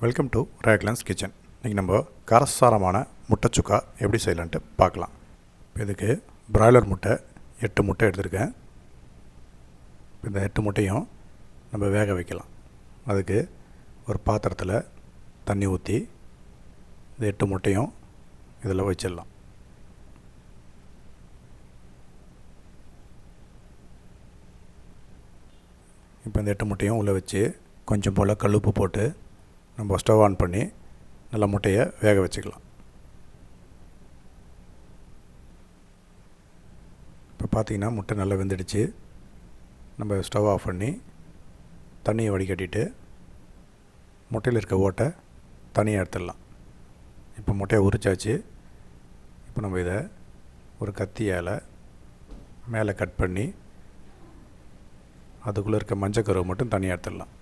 Welcome to Raglannskitchen. இன்றைக்கி நம்ம காரசாரமான முட்டை சுக்கா எப்படி செய்யலான்ட்டு பார்க்கலாம். இதுக்கு பிராய்லர் முட்டை 8 முட்டை எடுத்திருக்கேன். இந்த 8 முட்டையும் நம்ம வேக வைக்கலாம். அதுக்கு ஒரு பாத்திரத்தில் தண்ணி ஊற்றி இந்த 8 முட்டையும் இதில் வச்சிடலாம். இப்போ இந்த 8 முட்டையும் உள்ளே வச்சு கொஞ்சம் போல் கல்லுப்பு போட்டு நம்ம ஸ்டவ் ஆன் பண்ணி நல்லா முட்டையை வேக வச்சுக்கலாம். இப்போ பார்த்திங்கன்னா முட்டை நல்லா வெந்துடுச்சு. நம்ம ஸ்டவ் ஆஃப் பண்ணி தண்ணியை வடிகட்டிட்டு முட்டையில் இருக்க ஓட்டை தனியாக எடுத்துடலாம். இப்போ முட்டையை உரிச்சாச்சு. இப்போ நம்ம இதை ஒரு கத்தியால் மேலே கட் பண்ணி அதுக்குள்ளே இருக்க மஞ்சள் கருவை மட்டும் தனியாக எடுத்துடலாம்.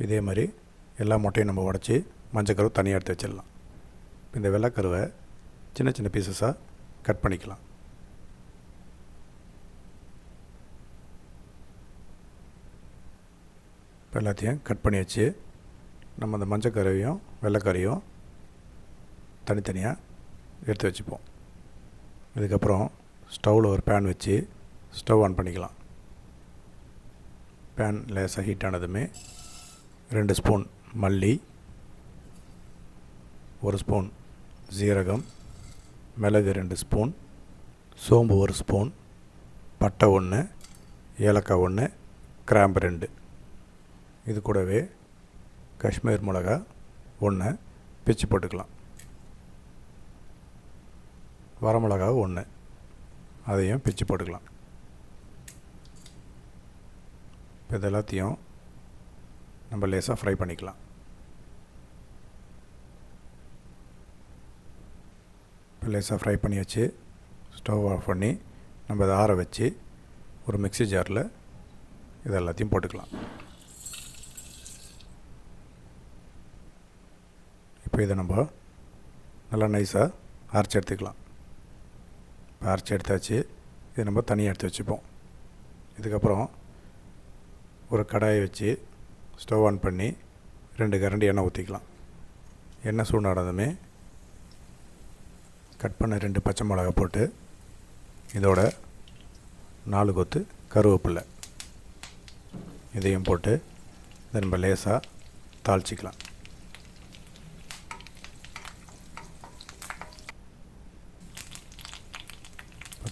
இதே மாதிரி எல்லா முட்டையும் நம்ம உடச்சி மஞ்சள் கருவை தனியாக எடுத்து வச்சிடலாம். இந்த வெள்ளைக்கருவை சின்ன சின்ன பீசஸாக கட் பண்ணிக்கலாம். இப்போ எல்லாத்தையும் கட் பண்ணி வச்சு நம்ம அந்த மஞ்சள் கருவையும் வெள்ளைக்கரையும் தனித்தனியாக எடுத்து வச்சுப்போம். இதுக்கப்புறம் ஸ்டவ்வில் ஒரு பேன் வச்சு ஸ்டவ் ஆன் பண்ணிக்கலாம். பேன் லேசாக ஹீட் ஆனதுமே 2 ஸ்பூன் மல்லி, 1 ஸ்பூன் ஜீரகம், மிளகு 2 ஸ்பூன், சோம்பு 1 ஸ்பூன், பட்டை 1, ஏலக்காய் 1, கிராம்பு 2. இது கூடவே காஷ்மீர் மிளகா 1 பிச்சு போட்டுக்கலாம். வரமிளகா 1 அதையும் பிச்சு போட்டுக்கலாம். இப்போ இது எல்லாத்தையும் நம்ம லேசாக ஃப்ரை பண்ணிக்கலாம். இப்போ லேசாக ஃப்ரை பண்ணியாச்சு. ஸ்டவ் ஆஃப் பண்ணி நம்ம இதை ஆற வச்சு ஒரு மிக்ஸி ஜாரில் இது எல்லாத்தையும் போட்டுக்கலாம். இப்போ இதை நம்ம நல்லா நைஸாக அரைச்சி எடுத்துக்கலாம். இப்போ அரைச்சி எடுத்தாச்சு. இதை நம்ம தனியாக எடுத்து வச்சுப்போம். இதுக்கப்புறம் ஒரு கடாயை வச்சு ஸ்டவ் ஆன் பண்ணி 2 கரண்டி எண்ணெய் ஊற்றிக்கலாம். எண்ணெய் சூடானதுமே கட் பண்ண 2 பச்சை மிளகா போட்டு இதோட 4 கொத்து கருவேப்பிலை இதையும் போட்டு இதை நம்ம லேசாக தாளிச்சிக்கலாம்.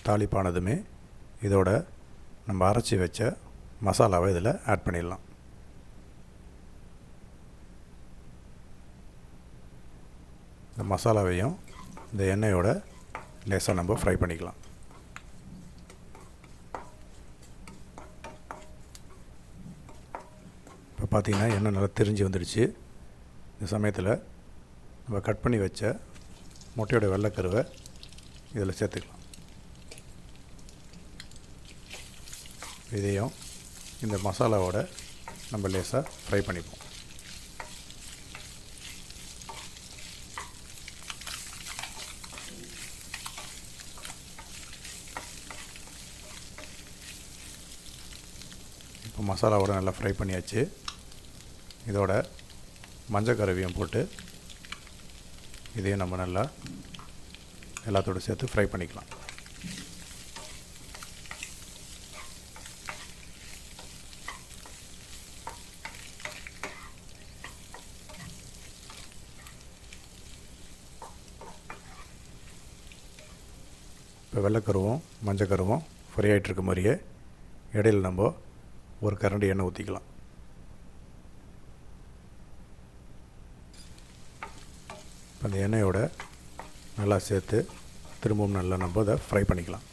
தாளிப்பானதுமே இதோட நம்ம அரைச்சி வச்ச மசாலாவை இதில் ஆட் பண்ணிடலாம். இந்த மசாலாவையும் இந்த எண்ணெயோட லேசாக நம்ம ஃப்ரை பண்ணிக்கலாம். இப்போ பார்த்திங்கன்னா எண்ணெய் நல்லா திரிஞ்சு வந்துடுச்சு. இந்த சமயத்தில் நம்ம கட் பண்ணி வச்ச முட்டையோட வெள்ளைக்கருவை இதில் சேர்த்துக்கலாம். இதையும் இந்த மசாலாவோட நம்ம லேசாக ஃப்ரை பண்ணிப்போம். இப்போ மசாலாவோட நல்லா ஃப்ரை பண்ணியாச்சு. இதோட மஞ்சள் கருவையும் போட்டு இதையும் நம்ம நல்லா எல்லாத்தோடு சேர்த்து ஃப்ரை பண்ணிக்கலாம். இப்போ வெள்ளைக்கருவும் மஞ்சள் கருவும் ஃப்ரை ஆகிட்டுருக்க மாதிரியே இடையில் நம்ம ஒரு கரண்டி எண்ணெய் ஊற்றிக்கலாம். அந்த எண்ணெயோட நல்லா சேர்த்து திரும்பவும் நல்லா நம்ம அதை ஃப்ரை பண்ணிக்கலாம்.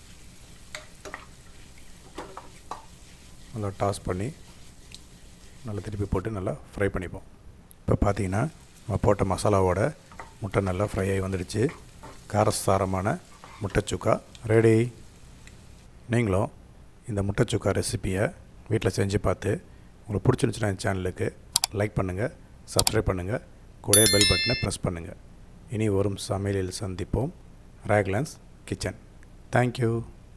நல்லா டாஸ் பண்ணி நல்லா திருப்பி போட்டு நல்லா ஃப்ரை பண்ணிப்போம். இப்போ பார்த்திங்கன்னா நம்ம போட்ட மசாலாவோட முட்டை நல்லா ஃப்ரை ஆகி வந்துடுச்சு. காரசாரமான முட்டை சுக்கா ரெடி. நீங்களும் இந்த முட்டை சுக்கா ரெசிப்பியை வீட்டில் செஞ்சு பார்த்து உங்களுக்கு பிடிச்சிருந்துச்சுன்னா என் சேனலுக்கு லைக் பண்ணுங்கள், சப்ஸ்கிரைப் பண்ணுங்கள், கூட பெல் பட்டனை ப்ரெஸ் பண்ணுங்கள். இனி வரும் சமையலில் சந்திப்போம். Raglannskitchen. Thank you.